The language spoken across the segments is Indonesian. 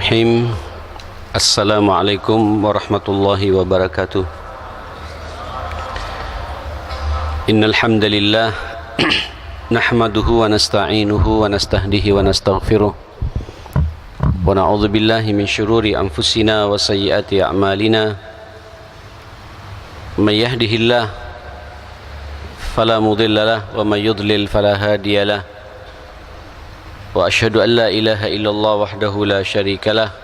Bismillahirrahmanirrahim. Assalamualaikum warahmatullahi wabarakatuh. Innal hamdalillah nahmaduhu wa nasta'inuhu wa nastahdihi wa nastaghfiruh. Wa na'udzu billahi min syururi anfusina wa sayyiati a'malina. May yahdihillahu fala mudilla lahu wa may yudlil fala hadiya lahu. Wa ashhadu an la ilaha illallah wahdahu la syarika lah.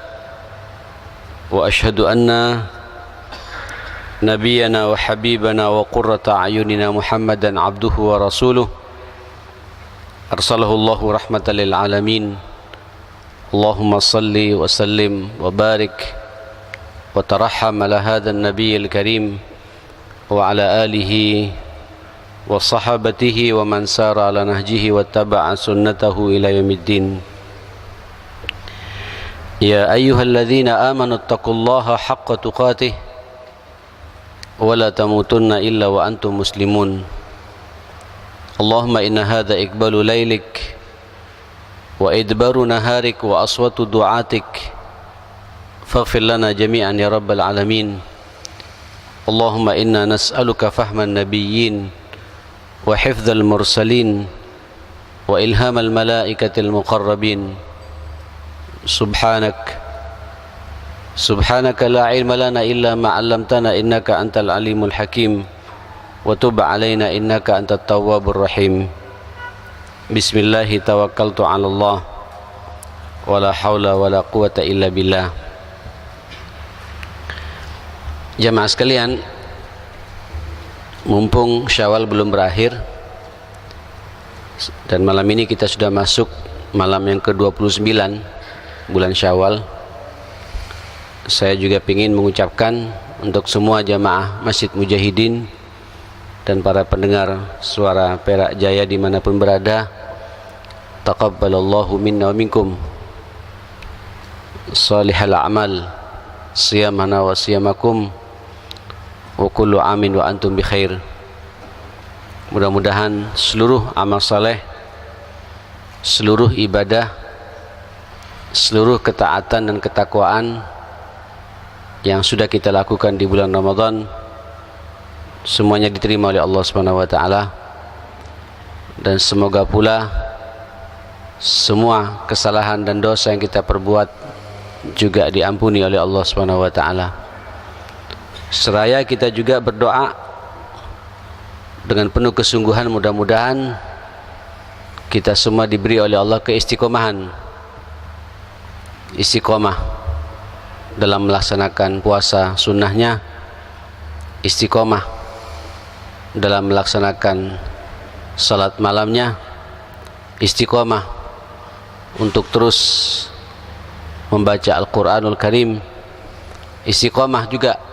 Wa ashhadu anna nabiyyana wa habibana wa qurrata a'yunina Muhammadan abduhu wa rasuluh. Arsalahu Allahu rahmatan lil alamin. Allahumma salli wa sallim wa barik wa tarahham ala hadha an-nabiyyil karim wa ala alihi wa sahabatihi wa man sara ala nahjihi wa taba'a sunnatahu ila yaumiddin. Ya ayyuhalladzina amanu taqullaha haqqa tuqatih wa la tamutunna illa wa antum muslimun. Allahumma inna hadha iqbalu laylik wa idbaru naharik wa aswatu du'atik faghfir lana jami'an ya rabbal alamin. Allahumma inna nas'aluka fahman nabiyyin wa hifdzal mursalin wa ilhamal malaikatil muqarrabin. Subhanaka la ilma lana illa ma 'allamtana innaka antal alimul hakim wa tub 'alaina innaka antat tawwabur rahim. Bismillah tawakkaltu 'ala Allah wa la haula wa la quwwata illa billah. Jamaah sekalian, mumpung Syawal belum berakhir dan malam ini kita sudah masuk malam yang ke-29 bulan Syawal, saya juga ingin mengucapkan untuk semua jamaah Masjid Mujahidin dan para pendengar suara Perak Jaya dimanapun berada, taqabbalallahu minna wa minkum salihal a'mal siyamana wa siyamakum wa kullu amin wa antum bi khair. Mudah-mudahan seluruh amal saleh, seluruh ibadah, seluruh ketaatan dan ketakwaan yang sudah kita lakukan di bulan Ramadan semuanya diterima oleh Allah Subhanahu wa taala, dan semoga pula semua kesalahan dan dosa yang kita perbuat juga diampuni oleh Allah Subhanahu wa taala. Seraya kita juga berdoa dengan penuh kesungguhan, mudah-mudahan kita semua diberi oleh Allah keistiqomahan, istiqomah dalam melaksanakan puasa sunnahnya, istiqomah dalam melaksanakan salat malamnya, istiqomah untuk terus membaca Al-Quranul Karim, istiqomah juga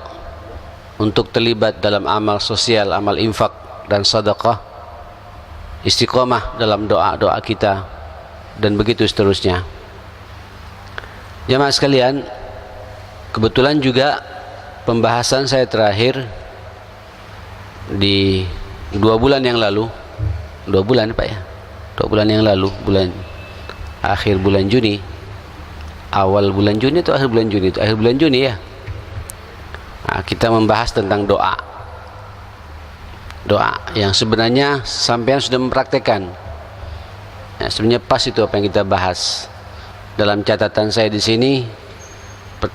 untuk terlibat dalam amal sosial, amal infak dan sedekah, istiqomah dalam doa-doa kita, dan begitu seterusnya. Jamaah sekalian, kebetulan juga pembahasan saya terakhir di 2 bulan yang lalu, 2 bulan Pak ya, 2 bulan yang lalu, akhir bulan Juni, awal bulan Juni atau akhir bulan Juni? Itu akhir bulan Juni ya. Nah, kita membahas tentang doa yang sebenarnya sampean sudah mempraktekkan ya, sebenarnya pas itu apa yang kita bahas. Dalam catatan saya di sini, 2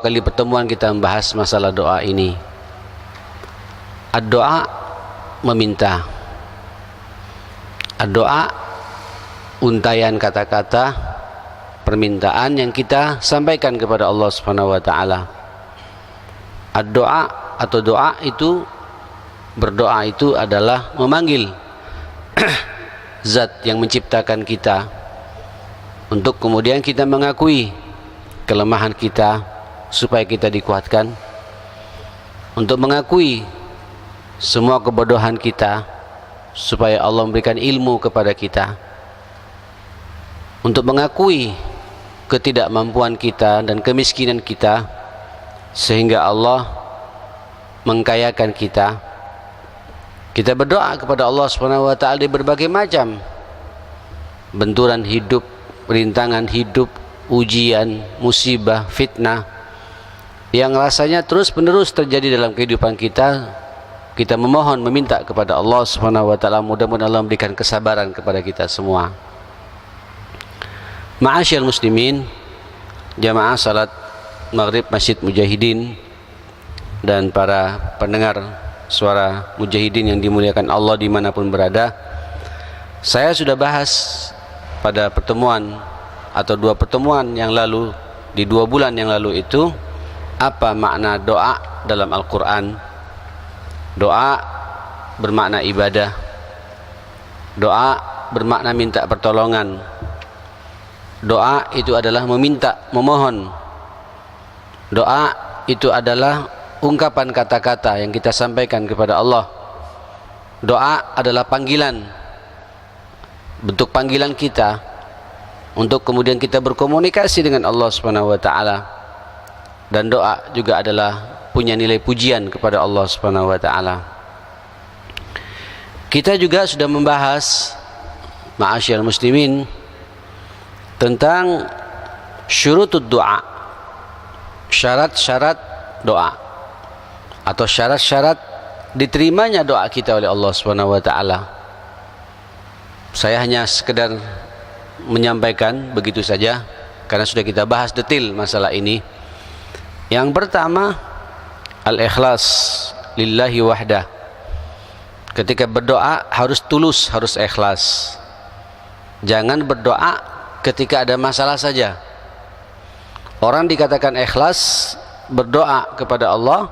kali pertemuan kita membahas masalah doa ini. Ad-doa meminta, ad-doa untayan kata-kata permintaan yang kita sampaikan kepada Allah Subhanahu wa taala. Ad-doa atau doa itu, berdoa itu adalah memanggil zat yang menciptakan kita untuk kemudian kita mengakui kelemahan kita supaya kita dikuatkan, untuk mengakui semua kebodohan kita supaya Allah memberikan ilmu kepada kita, untuk mengakui ketidakmampuan kita dan kemiskinan kita sehingga Allah mengkayakan kita. Kita berdoa kepada Allah Subhanahu wa taala di berbagai macam benturan hidup, rintangan hidup, ujian, musibah, fitnah yang rasanya terus-menerus terjadi dalam kehidupan kita, kita memohon, meminta kepada Allah Subhanahu wa taala, mudah-mudahan Allah memberikan kesabaran kepada kita semua. Ma'asyiral muslimin, jamaah salat maghrib Masjid Mujahidin dan para pendengar suara Mujahidin yang dimuliakan Allah dimanapun berada, saya sudah bahas pada pertemuan atau 2 pertemuan yang lalu, di 2 bulan yang lalu itu, apa makna doa dalam Al-Quran. Doa bermakna ibadah, doa bermakna minta pertolongan, doa itu adalah meminta, memohon, doa itu adalah ungkapan kata-kata yang kita sampaikan kepada Allah. Doa adalah panggilan, bentuk panggilan kita untuk kemudian kita berkomunikasi dengan Allah Subhanahu wa taala. Dan doa juga adalah punya nilai pujian kepada Allah Subhanahu wa taala. Kita juga sudah membahas, ma'asyiral muslimin, tentang syurutud doa, syarat-syarat doa atau syarat-syarat diterimanya doa kita oleh Allah Subhanahu wa taala. Saya hanya sekedar menyampaikan begitu saja karena sudah kita bahas detail masalah ini. Yang pertama, al-ikhlas lillahi wahdah. Ketika berdoa harus tulus, harus ikhlas. Jangan berdoa ketika ada masalah saja. Orang dikatakan ikhlas berdoa kepada Allah,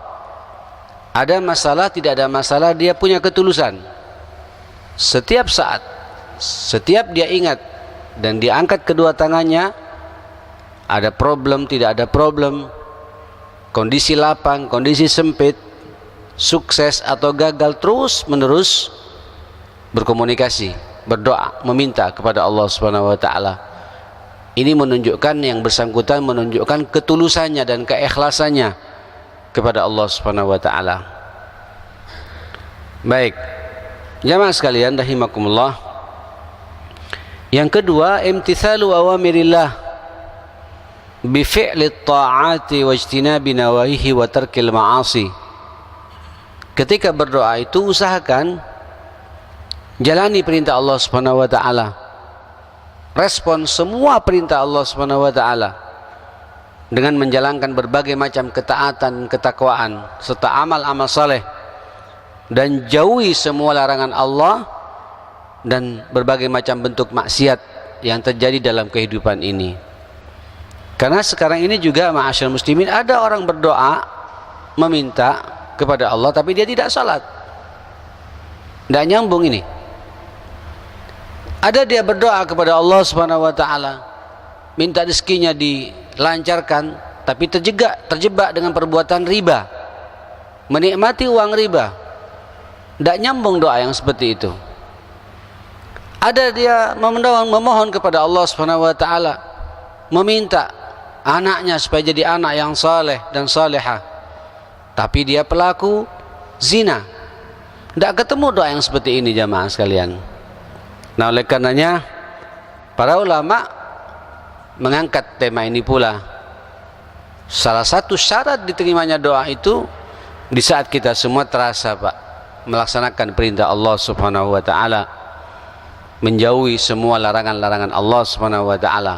ada masalah, tidak ada masalah, dia punya ketulusan. Setiap saat, setiap dia ingat dan dia angkat kedua tangannya, ada problem, tidak ada problem, kondisi lapang, kondisi sempit, sukses atau gagal, terus menerus berkomunikasi, berdoa, meminta kepada Allah Subhanahu wa taala. Ini menunjukkan, yang bersangkutan menunjukkan ketulusannya dan keikhlasannya kepada Allah Subhanahu wa taala. Baik, jamaah sekalian rahimakumullah. Yang kedua, imtithalu awamirillah bi fi'li ta'ati wa ijtinabi nawahihi wa tarkil ma'asi. Ketika berdoa itu usahakan jalani perintah Allah Subhanahu wa taala, respon semua perintah Allah Subhanahu wa taala dengan menjalankan berbagai macam ketaatan, ketakwaan serta amal-amal saleh, dan jauhi semua larangan Allah dan berbagai macam bentuk maksiat yang terjadi dalam kehidupan ini. Karena sekarang ini juga, ma'asyiral muslimin, ada orang berdoa meminta kepada Allah tapi dia tidak salat. Tidak nyambung ini. Ada dia berdoa kepada Allah Subhanahu wa taala, minta rezekinya dilancarkan, tapi terjebak dengan perbuatan riba, menikmati uang riba. Tidak nyambung doa yang seperti itu. Ada dia memohon kepada Allah Subhanahu wa taala, meminta anaknya supaya jadi anak yang saleh dan salehah, tapi dia pelaku zina. Tidak ketemu doa yang seperti ini, jamaah sekalian. Nah, oleh karenanya para ulama mengangkat tema ini pula. Salah satu syarat diterimanya doa itu di saat kita semua terasa, Pak, melaksanakan perintah Allah Subhanahu wa taala, menjauhi semua larangan-larangan Allah Subhanahu wa taala.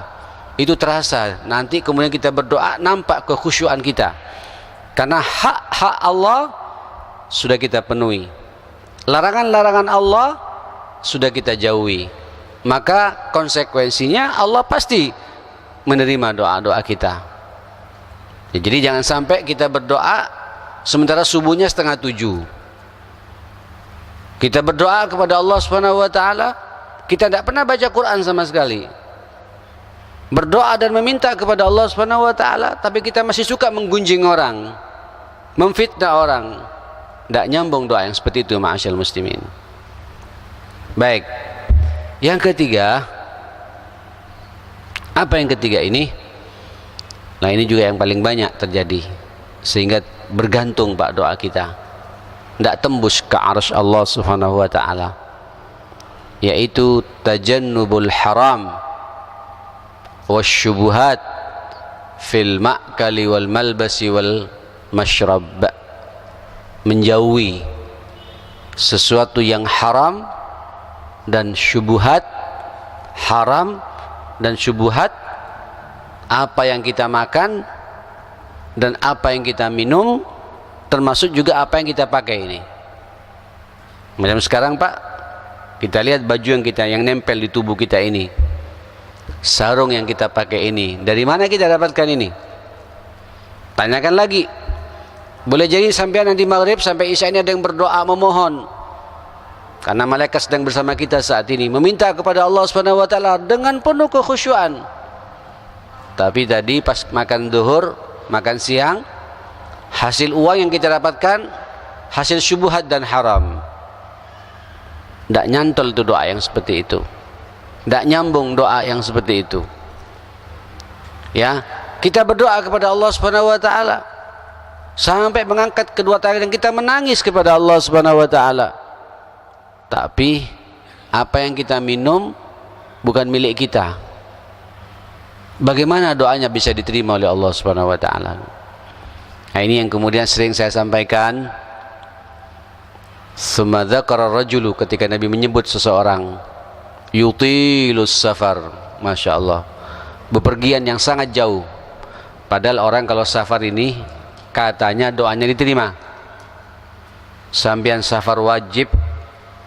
Itu terasa. Nanti kemudian kita berdoa nampak kekhusyuan kita. Karena hak-hak Allah sudah kita penuhi. Larangan-larangan Allah sudah kita jauhi. Maka konsekuensinya Allah pasti menerima doa-doa kita. Jadi jangan sampai kita berdoa sementara subuhnya 6:30. Kita berdoa kepada Allah Subhanahu wa taala, kita tidak pernah baca Quran sama sekali. Berdoa dan meminta kepada Allah Subhanahu wa taala, tapi kita masih suka menggunjing orang, memfitnah orang. Tidak nyambung doa yang seperti itu, ma'asyiral muslimin. Baik. Yang ketiga, apa yang ketiga ini? Nah, ini juga yang paling banyak terjadi, sehingga bergantung, Pak, doa kita tidak tembus ke arsy Allah Subhanahu wa taala, yaitu tajannubul haram wasyubuhat fil ma'kali wal malbasi wal mashrab, menjauhi sesuatu yang haram dan syubhat, haram dan syubhat, apa yang kita makan dan apa yang kita minum, termasuk juga apa yang kita pakai ini. Macam sekarang Pak, kita lihat baju yang yang nempel di tubuh kita ini, sarung yang kita pakai ini, dari mana kita dapatkan ini? Tanyakan lagi. Boleh jadi sampai nanti maghrib sampai isya ini ada yang berdoa memohon, karena malaikat sedang bersama kita saat ini, meminta kepada Allah Subhanahu wa taala dengan penuh kekhusyuan. Tapi tadi pas makan duhur, makan siang, hasil uang yang kita dapatkan hasil syubhat dan haram. Tidak nyantol itu doa yang seperti itu, tidak nyambung doa yang seperti itu. Ya, kita berdoa kepada Allah Subhanahu wa taala sampai mengangkat kedua tangan dan kita menangis kepada Allah Subhanahu wa taala. Tapi apa yang kita minum bukan milik kita. Bagaimana doanya bisa diterima oleh Allah Subhanahu wa taala? Nah, ini yang kemudian sering saya sampaikan. Tsumma dzakara rajulu, ketika Nabi menyebut seseorang yutilus safar, Masya Allah, bepergian yang sangat jauh. Padahal orang kalau safar ini katanya doanya diterima. Sambian safar wajib,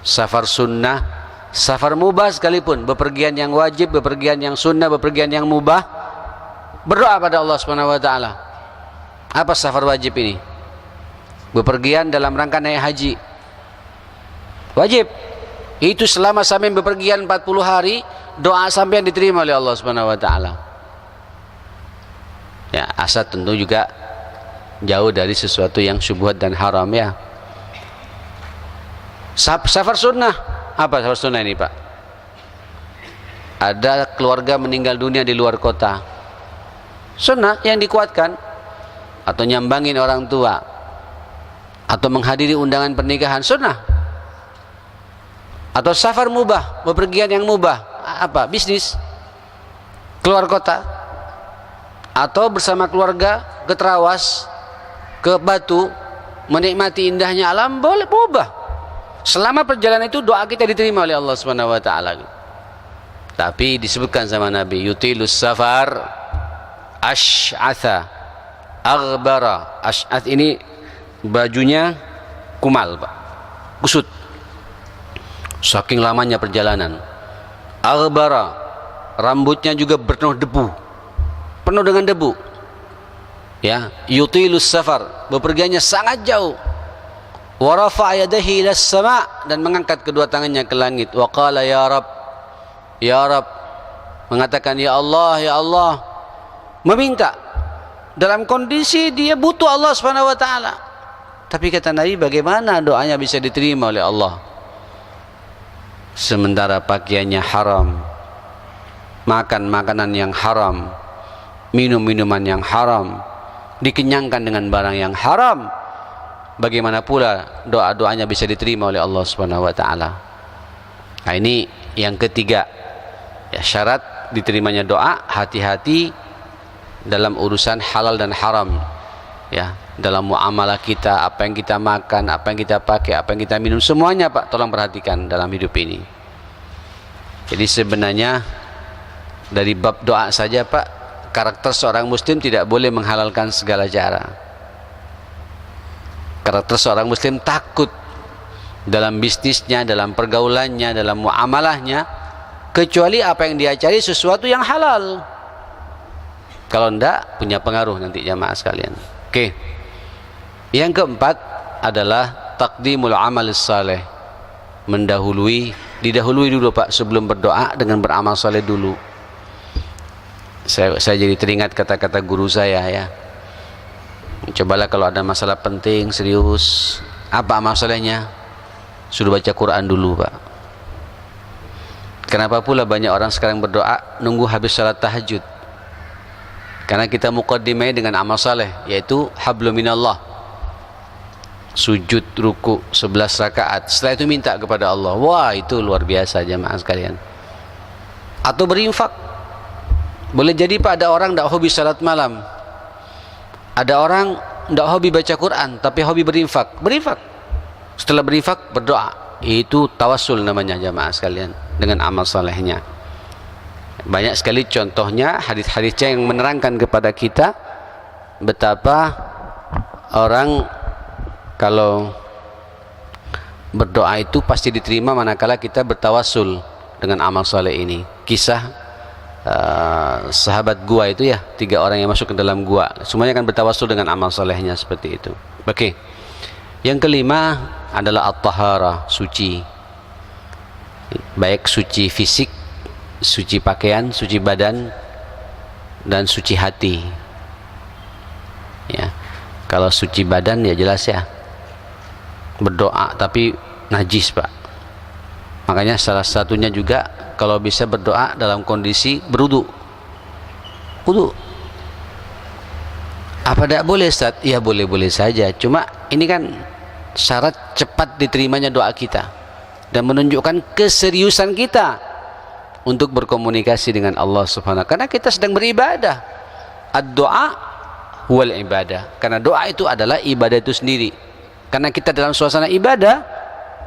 safar sunnah, safar mubah sekalipun, bepergian yang wajib, bepergian yang sunnah, bepergian yang mubah, berdoa pada Allah Subhanahu wa taala. Apa safar wajib ini? Bepergian dalam rangka naik haji. Wajib. Itu selama sampai bepergian 40 hari, doa sampai yang diterima oleh Allah Subhanahu wa taala. Ya, asal tentu juga jauh dari sesuatu yang syubhat dan haram ya. Safar sunnah, apa safar sunnah ini Pak? Ada keluarga meninggal dunia di luar kota, sunnah yang dikuatkan, atau nyambangin orang tua, atau menghadiri undangan pernikahan, sunnah. Atau safar mubah, bepergian yang mubah, apa? Bisnis, keluar kota, atau bersama keluarga ke Terawas, ke Batu, menikmati indahnya alam, boleh mubah. Selama perjalanan itu doa kita diterima oleh Allah Subhanahu wa taala. Tapi disebutkan sama Nabi, yutilus safar asy'atha aghbara. Asy'ath ini bajunya kumal Pak, kusut, saking lamanya perjalanan. Aghbara, rambutnya juga penuh debu, penuh dengan debu. Ya, yutilus safar, bepergiannya sangat jauh. Wa rafa'a yadayhi ilas sama', dan mengangkat kedua tangannya ke langit. Wa qala ya Rabb, ya Rabb, mengatakan ya Allah, ya Allah, meminta dalam kondisi dia butuh Allah Subhanahu wa taala. Tapi kata Nabi, bagaimana doanya bisa diterima oleh Allah sementara pakaiannya haram, makan makanan yang haram, minum minuman yang haram, dikenyangkan dengan barang yang haram? Bagaimana pula doa-doanya bisa diterima oleh Allah Subhanahu wa taala? Nah, ini yang ketiga. Ya, syarat diterimanya doa, hati-hati dalam urusan halal dan haram. Ya, dalam muamalah kita, apa yang kita makan, apa yang kita pakai, apa yang kita minum, semuanya Pak, tolong perhatikan dalam hidup ini. Jadi sebenarnya dari bab doa saja Pak, karakter seorang muslim tidak boleh menghalalkan segala cara. Karakter seorang muslim takut dalam bisnisnya, dalam pergaulannya, dalam muamalahnya, kecuali apa yang dia cari sesuatu yang halal. Kalau tidak, punya pengaruh nanti jamaah sekalian. Oke. Yang keempat adalah taqdimul amal saleh, didahului dulu Pak sebelum berdoa dengan beramal saleh dulu. Saya jadi teringat kata-kata guru saya ya. Cobalah kalau ada masalah penting, serius, apa masalahnya? Suruh baca Quran dulu Pak. Kenapa pula banyak orang sekarang berdoa nunggu habis salat tahajud? Karena kita muqaddimai dengan amal saleh, yaitu hablum minallah, sujud ruku 11 rakaat, setelah itu minta kepada Allah. Wah, itu luar biasa jemaah sekalian. Atau berinfak, Boleh jadi Pak, ada orang tidak hobi salat malam, ada orang tidak hobi baca Quran tapi hobi berinfak. Setelah berinfak berdoa, itu tawassul namanya jamaah sekalian, dengan amal salehnya. Banyak sekali contohnya, hadis-hadisnya yang menerangkan kepada kita betapa orang kalau berdoa itu pasti diterima manakala kita bertawassul dengan amal saleh ini. Kisah sahabat gua itu ya, 3 orang yang masuk ke dalam gua, semuanya kan bertawassul dengan amal salehnya seperti itu. Oke. Yang kelima adalah at-tahara, suci. Baik suci fisik, suci pakaian, suci badan, dan suci hati. Ya. Kalau suci badan ya jelas ya, berdoa tapi najis Pak. Makanya salah satunya juga kalau bisa berdoa dalam kondisi berwudu. Apa tidak boleh Ustaz? Ya boleh-boleh saja. Cuma ini kan syarat cepat diterimanya doa kita dan menunjukkan keseriusan kita untuk berkomunikasi dengan Allah Subhanahu wa taala, karena kita sedang beribadah. Ad-doa wal ibadah. Karena doa itu adalah ibadah itu sendiri. Karena kita dalam suasana ibadah,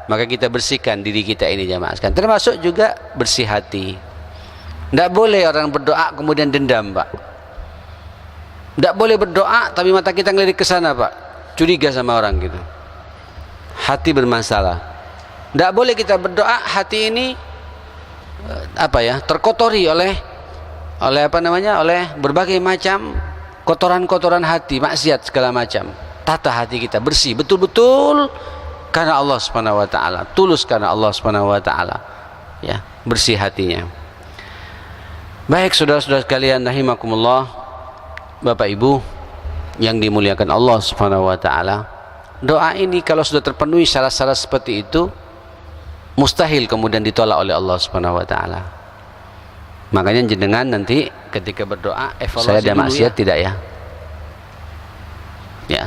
maka kita bersihkan diri kita ini jamaah sekalian, termasuk juga bersih hati. Tidak boleh orang berdoa kemudian dendam Pak. Tidak boleh berdoa tapi mata kita ngelirik ke sana Pak, curiga sama orang gitu, hati bermasalah. Tidak boleh kita berdoa hati ini terkotori oleh berbagai macam kotoran-kotoran hati, maksiat segala macam. Tata hati kita bersih betul-betul karena Allah Subhanahu wa taala, tulus karena Allah Subhanahu wa taala, ya, bersih hatinya. Baik saudara-saudara sekalian rahimakumullah, Bapak Ibu yang dimuliakan Allah Subhanahu wa taala, doa ini kalau sudah terpenuhi syarat-syarat seperti itu, mustahil kemudian ditolak oleh Allah Subhanahu wa taala. Makanya jenengan nanti ketika berdoa evaluasi, saya ada maksiat tidak ya? Ya.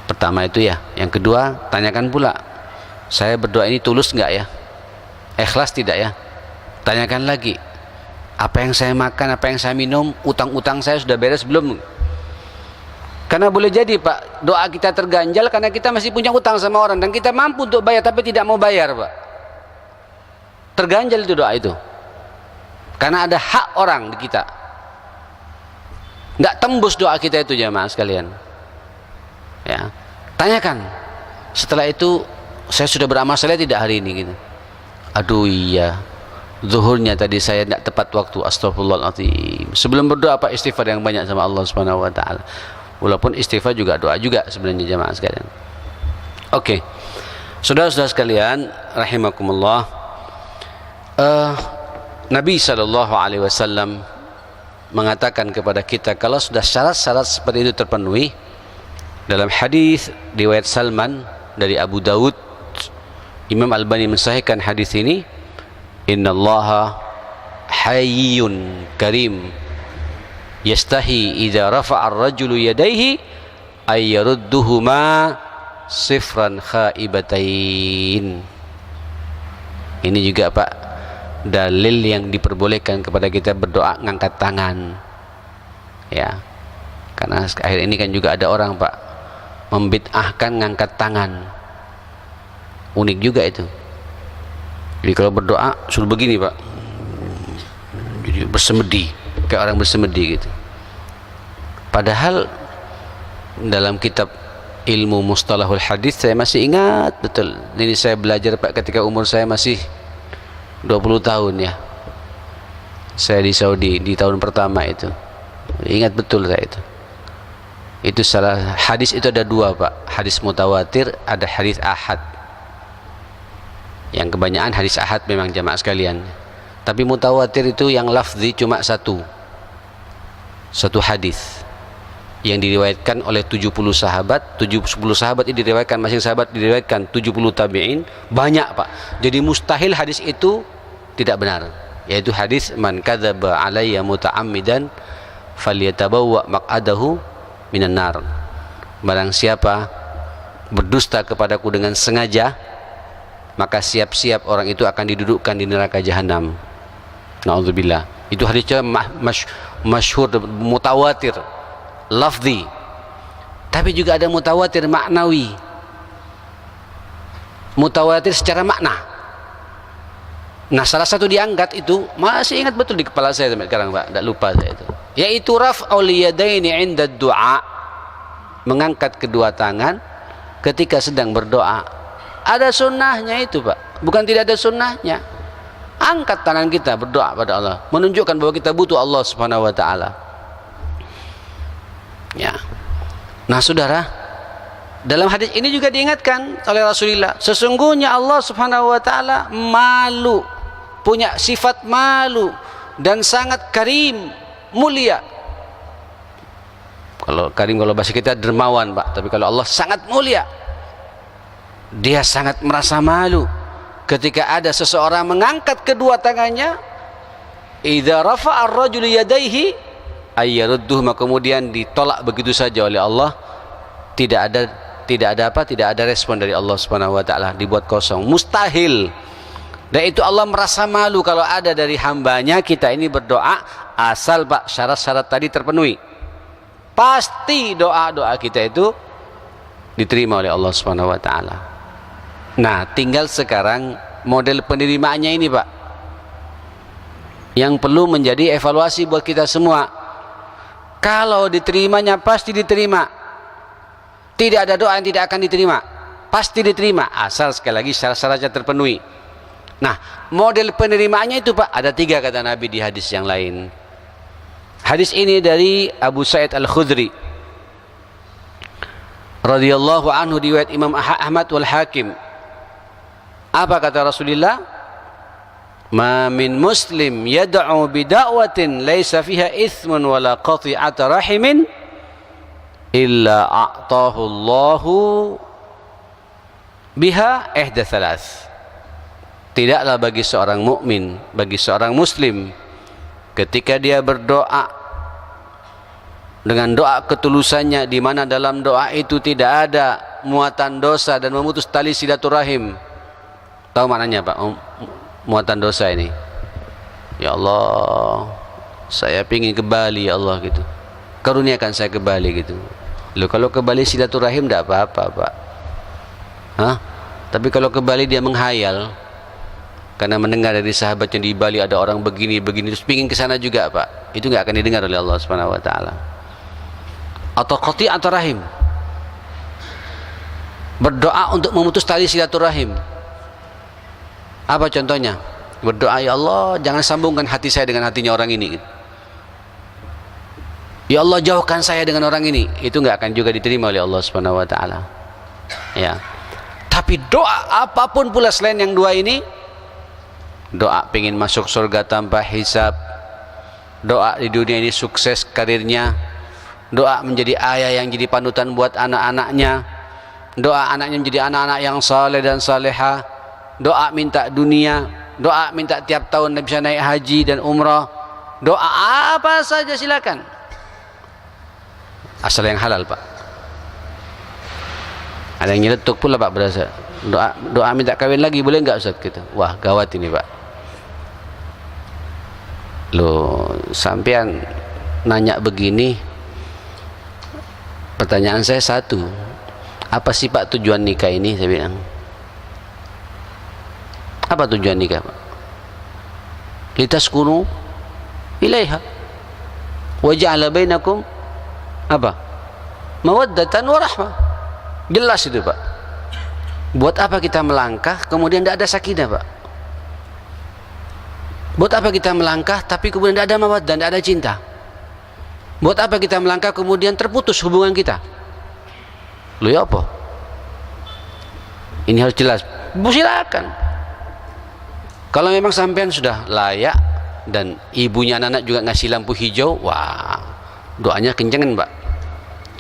Pertama itu ya. Yang kedua, tanyakan pula, saya berdoa ini tulus enggak ya? Ikhlas tidak ya? Tanyakan lagi, apa yang saya makan, apa yang saya minum, utang-utang saya sudah beres belum? Karena boleh jadi Pak, doa kita terganjal karena kita masih punya utang sama orang dan kita mampu untuk bayar tapi tidak mau bayar Pak. Terganjal itu doa itu, karena ada hak orang di kita. Nggak tembus doa kita itu jamaah sekalian. Ya, tanyakan. Setelah itu, saya sudah beramal saleh tidak hari ini gitu. Aduh iya, zuhurnya tadi saya tidak tepat waktu, astagfirullahaladzim. Sebelum berdoa Pak, istighfar yang banyak sama Allah Subhanahu wa taala. Walaupun istighfar juga doa juga sebenarnya jamaah sekalian. Oke. Saudara-saudara sekalian rahimakumullah, Nabi sallallahu alaihi wasallam mengatakan kepada kita kalau sudah syarat-syarat seperti itu terpenuhi. Dalam hadis riwayat Salman dari Abu Dawud, Imam Albani mensahihkan hadis ini, innallaha hayyun karim yastahi idza rafa'a ar-rajulu yadayhi ay yarudduhuma sifran khaibatain. Ini juga Pak dalil yang diperbolehkan kepada kita berdoa ngangkat tangan, ya. Karena akhir ini kan juga ada orang Pak membid'ahkan ngangkat tangan, unik juga itu. Jadi kalau berdoa suruh begini Pak, jadi bersemedi, kayak orang bersemedi gitu. Padahal dalam kitab ilmu mustalahul hadis, saya masih ingat betul, ini saya belajar Pak ketika umur saya masih 20 tahun ya, saya di Saudi di tahun pertama itu, ingat betul saya itu salah hadis. Itu ada 2 Pak, hadis mutawatir, ada hadis ahad. Yang kebanyakan hadis ahad memang jamaah sekalian, tapi mutawatir itu yang lafzi cuma satu hadis yang diriwayatkan oleh 70 sahabat. 10 sahabat ini diriwayatkan, masing sahabat diriwayatkan 70 tabi'in, banyak Pak. Jadi mustahil hadis itu tidak benar, yaitu hadis man kadzaba alayya muta'ammidan falyatabawwa maq'adahu minan nar. Barang siapa berdusta kepadaku dengan sengaja, maka siap-siap orang itu akan didudukkan di neraka jahanam. Na'udzubillah. Itu hadisnya masyhur, mutawatir lafzi, tapi juga ada mutawatir maknawi, mutawatir secara makna. Nah, salah satu diangkat itu, masih ingat betul di kepala saya sampai sekarang Pak, tidak lupa saya itu, yaitu raf'ul yadaini 'inda du'a, mengangkat kedua tangan ketika sedang berdoa. Ada sunnahnya itu Pak, bukan tidak ada sunnahnya. Angkat tangan kita berdoa pada Allah, menunjukkan bahwa kita butuh Allah Subhanahu wa taala. Ya. Nah, Saudara, dalam hadis ini juga diingatkan oleh Rasulullah, sesungguhnya Allah Subhanahu wa taala malu, punya sifat malu dan sangat karim, mulia. Kalau karim, kalau bahasa kita dermawan Pak, tapi kalau Allah sangat mulia. Dia sangat merasa malu ketika ada seseorang mengangkat kedua tangannya, idza rafa'a ar-rajulu yadayhi ayyarudduhuma, kemudian ditolak begitu saja oleh Allah. Tidak ada respon dari Allah Subhanahu wa taala, dibuat kosong, mustahil. Dan itu Allah merasa malu kalau ada dari hambanya kita ini berdoa, asal Pak syarat-syarat tadi terpenuhi, pasti doa-doa kita itu diterima oleh Allah Subhanahu wa taala. Nah, tinggal sekarang model penerimaannya ini Pak, yang perlu menjadi evaluasi buat kita semua. Kalau diterimanya pasti diterima, tidak ada doa yang tidak akan diterima, pasti diterima, asal sekali lagi syarat-syaratnya terpenuhi. Nah, model penerimaannya itu Pak ada 3 kata Nabi di hadis yang lain. Hadis ini dari Abu Sa'id Al-Khudri radhiyallahu anhu, riwayat Imam Ahmad wal Hakim. Apa kata Rasulullah? Ma min muslim yad'u bida'watin laisa fiha ithmun wala qati'ata rahimin illa a'tahu Allahu biha ihda thalath. Tidaklah bagi seorang mukmin, bagi seorang muslim, ketika dia berdoa dengan doa ketulusannya, di mana dalam doa itu tidak ada muatan dosa dan memutus tali silaturahim. Tahu maknanya Pak, muatan dosa ini? Ya Allah, saya pingin ke Bali ya Allah gitu, karuniakan saya ke Bali gitu. Loh, kalau ke Bali silaturahim tidak apa-apa Pak. Hah? Tapi kalau ke Bali dia menghayal, karena mendengar dari sahabatnya di Bali ada orang begini-begini, terus pingin ke sana juga Pak, itu nggak akan didengar oleh Allah Subhanahu wa taala. Atau qati'at rahim, berdoa untuk memutus tali silaturahim. Apa contohnya? Berdoa, ya Allah jangan sambungkan hati saya dengan hatinya orang ini, ya Allah jauhkan saya dengan orang ini. Itu nggak akan juga diterima oleh Allah Subhanahu wa taala. Ya. Tapi doa apapun pula selain yang 2 ini, doa pengen masuk surga tanpa hisab, doa di dunia ini sukses karirnya, doa menjadi ayah yang jadi panutan buat anak-anaknya, doa anaknya menjadi anak-anak yang saleh dan salehah, doa minta dunia, doa minta tiap tahun bisa naik haji dan umrah, doa apa saja silakan, asal yang halal Pak. Ada yang nyeletuk pula Pak, berasa doa minta kawin lagi boleh nggak Ustaz gitu. Wah gawat ini Pak. Loh, sampean nanya begini, pertanyaan saya satu, apa sih Pak tujuan nikah ini? Saya bilang, apa tujuan nikah Pak? Litaskunu ilaiha wa ja'ala bainakum apa? Mawaddatan wa rahmah. Jelas itu Pak. Buat apa kita melangkah kemudian tidak ada sakinah Pak? Buat apa kita melangkah tapi kemudian tidak ada mawaddah, tidak ada cinta? Buat apa kita melangkah kemudian terputus hubungan kita? Loh ya apa? Ini harus jelas. Silakan. Kalau memang sampean sudah layak dan ibunya anak-anak juga ngasih lampu hijau, wah doanya kencengan Pak,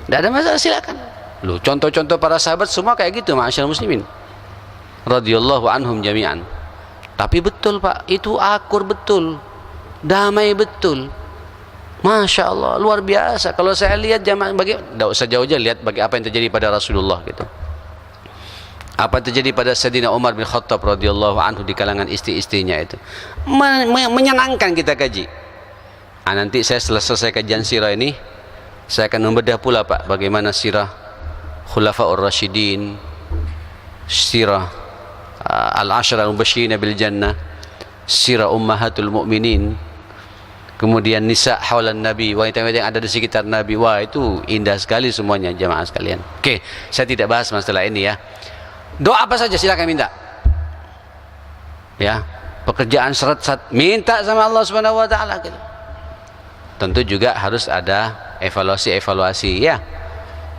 tidak ada masalah, silakan. Loh, contoh-contoh para sahabat semua kayak gitu, ma'asyarul muslimin radhiyallahu anhum jami'an. Tapi betul Pak, itu akur betul, damai betul, Masya Allah, luar biasa. Kalau saya lihat jamaah, tidak usah jauh-jauh, lihat bagi apa yang terjadi pada Rasulullah gitu. Apa yang terjadi pada Sayyidina Umar bin Khattab radhiyallahu anhu di kalangan istri-istrinya itu menyenangkan kita kaji. Nanti saya selesai kajian sirah ini, saya akan membedah pula Pak bagaimana sirah Khulafaur Rasyidin, sirah Al-Ashara Al-Mubasysyirin bil Jannah, sirah Ummahatul Mukminin, kemudian nisa haulan Nabi, wanita-wanita yang ada di sekitar Nabi. Wah, itu indah sekali semuanya jamaah sekalian. Oke, saya tidak bahas masalah ini ya. Doa apa saja silakan minta. Ya, pekerjaan seret-seret minta sama Allah Subhanahu wa taala gitu. Tentu juga harus ada evaluasi ya.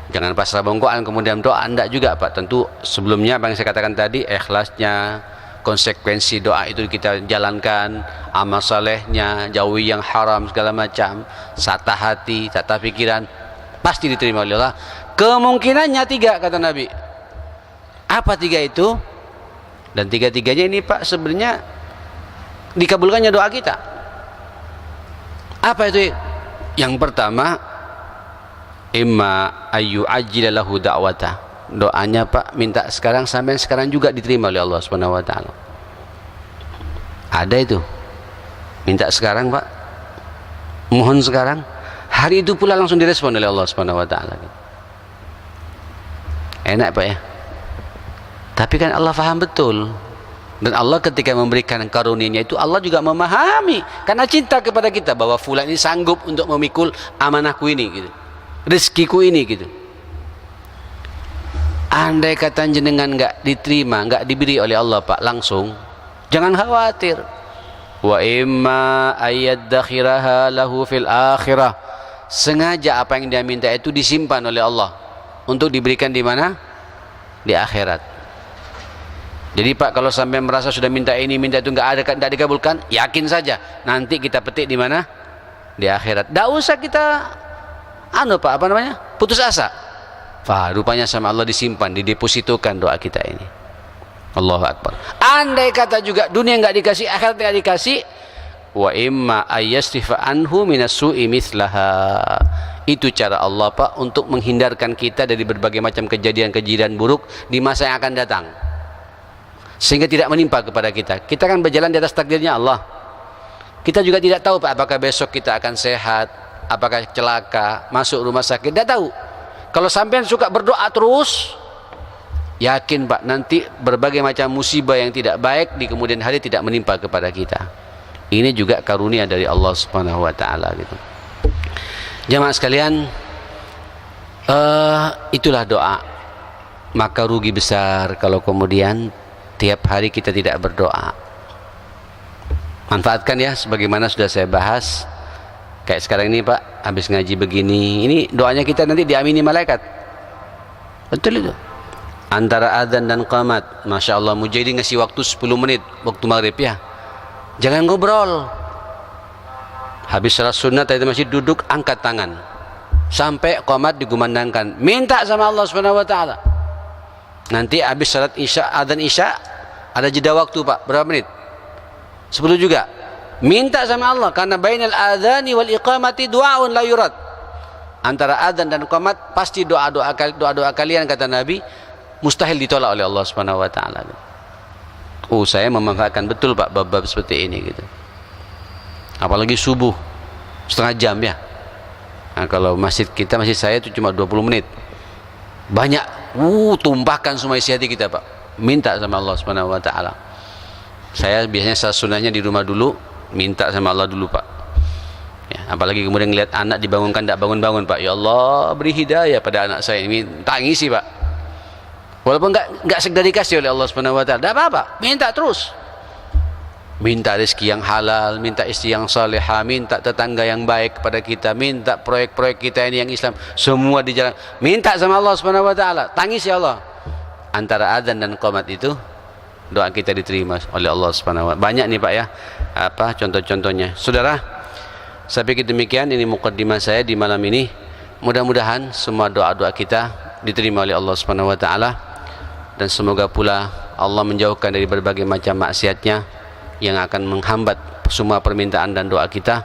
Jangan pasrah bongkoan kemudian doa, enggak juga Pak. Tentu sebelumnya apa yang saya katakan tadi, ikhlasnya, konsekuensi doa itu kita jalankan, amal salehnya, jauhi yang haram segala macam, tata hati, tata pikiran, pasti diterima oleh Allah. Kemungkinannya 3 kata Nabi. Apa 3 itu? Dan 3-tiganya ini Pak sebenarnya dikabulkannya doa kita. Apa itu? Yang pertama, imma ayu ajilalahu da'wata. Doanya Pak minta sekarang, sampai sekarang juga diterima oleh Allah Subhanahu wa taala. Ada itu. Minta sekarang Pak. Mohon sekarang. Hari itu pula langsung direspon oleh Allah Subhanahu wa taala. Enak Pak ya. Tapi kan Allah faham betul. Dan Allah ketika memberikan karunia-Nya itu Allah juga memahami karena cinta kepada kita bahwa fulan ini sanggup untuk memikul amanahku ini gitu. Rezekiku ini gitu. Andai kata jenengan enggak diterima, enggak diberi oleh Allah Pak langsung, jangan khawatir. Wa imma ayyadakhiraha lahu fil akhirah. Sengaja apa yang dia minta itu disimpan oleh Allah untuk diberikan di mana? Di akhirat. Jadi Pak, kalau sampai merasa sudah minta ini, minta itu enggak dikabulkan, yakin saja nanti kita petik di mana? Di akhirat. Enggak usah kita Pak, apa namanya? Putus asa. Wah, rupanya sama Allah disimpan, didepositokan doa kita ini. Allahu Akbar. Andai kata juga dunia enggak dikasih, akhirat enggak dikasih, wa imma ayyastifa anhu minasu'i mithlaha. Itu cara Allah Pak untuk menghindarkan kita dari berbagai macam kejadian-kejadian buruk di masa yang akan datang. Sehingga tidak menimpa kepada kita. Kita kan berjalan di atas takdirnya Allah. Kita juga tidak tahu Pak apakah besok kita akan sehat, apakah celaka, masuk rumah sakit, tidak tahu. Kalau sampean suka berdoa terus, yakin Pak nanti berbagai macam musibah yang tidak baik di kemudian hari tidak menimpa kepada kita. Ini juga karunia dari Allah Subhanahu wa taala gitu. Jamaah sekalian, itulah doa. Maka rugi besar kalau kemudian tiap hari kita tidak berdoa. Manfaatkan ya, sebagaimana sudah saya bahas. Kayak sekarang ini Pak, habis ngaji begini, ini doanya kita nanti diamini malaikat. Betul itu. Antara adzan dan qamat, Masya Allah, Mujahidin ngasih waktu 10 menit waktu maghrib ya. Jangan ngobrol. Habis salat sunat tadi masih duduk, angkat tangan sampai qamat digumandangkan, minta sama Allah Subhanahu wa taala. Nanti habis salat isya, adzan isya, ada jeda waktu Pak, berapa menit? 10 juga. Minta sama Allah karena bainal adzani wal iqamati du'aun la yurad. Antara adzan dan qamat pasti doa-doa kalian kata Nabi mustahil ditolak oleh Allah Subhanahu wa taala. Saya memanfaatkan betul Pak bab-bab seperti ini gitu. Apalagi subuh setengah jam ya. Nah, kalau masjid kita, masjid saya itu cuma 20 menit. Banyak tumpahkan semua isi hati kita Pak. Minta sama Allah Subhanahu wa taala. Saya biasanya salat sunahnya di rumah dulu, minta sama Allah dulu Pak. Ya, apalagi kemudian ngelihat anak dibangunkan tidak bangun-bangun Pak. Ya Allah, beri hidayah pada anak saya ini. Tangisi Pak. Walaupun enggak segera dikasih oleh Allah Subhanahu wa taala, tidak apa-apa, minta terus. Minta rezeki yang halal, minta istri yang salehah, minta tetangga yang baik kepada kita, minta proyek-proyek kita ini yang Islam semua dijalan. Minta sama Allah Subhanahu wa taala. Tangisi Allah. Antara adzan dan qamat itu doa kita diterima oleh Allah Subhanahu wa taala. Banyak nih Pak ya. Apa contoh-contohnya. Saudara, saya pikir demikian, ini mukaddimah saya di malam ini. Mudah-mudahan semua doa-doa kita diterima oleh Allah Subhanahu wa taala, dan semoga pula Allah menjauhkan dari berbagai macam maksiatnya yang akan menghambat semua permintaan dan doa kita.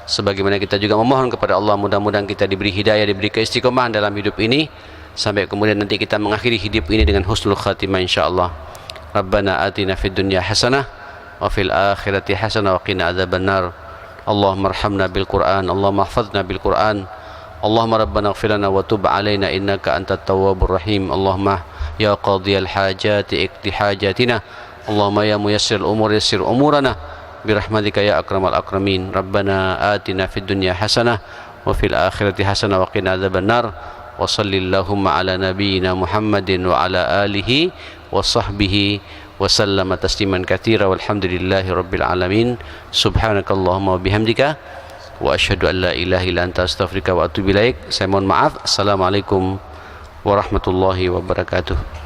Sebagaimana kita juga memohon kepada Allah, mudah-mudahan kita diberi hidayah, diberi keistiqomahan dalam hidup ini, sampai kemudian nanti kita mengakhiri hidup ini dengan husnul khatimah insyaallah. Rabbana atina fid dunya hasanah wa fil akhirati hasanah wa qina adzabannar. Allahumma arhamna bil Qur'an, Allahumma ihfazna bil Qur'an, Allahumma rabbana ighfir lana wa tub alaina innaka antat tawwabur rahim. Allahumma ya qadiyal hajati iqdi hajatina, Allahumma ya muyassir al-umur yassir umurana birahmatika ya akramal akramin. Rabbana atina fid dunya hasanah wa fil akhirati hasanah wa qina adzabannar. Wa sallallahumma ala nabiyyina Muhammadin wa ala alihi wa sahbihi wa sallama tasliman katsira walhamdulillahi rabbil alamin. Subhanakallahumma wa bihamdika wa asyhadu an la ilaha illa anta astaghfiruka wa atubu ilaik. Saya mohon maaf. Assalamualaikum warahmatullahi wabarakatuh.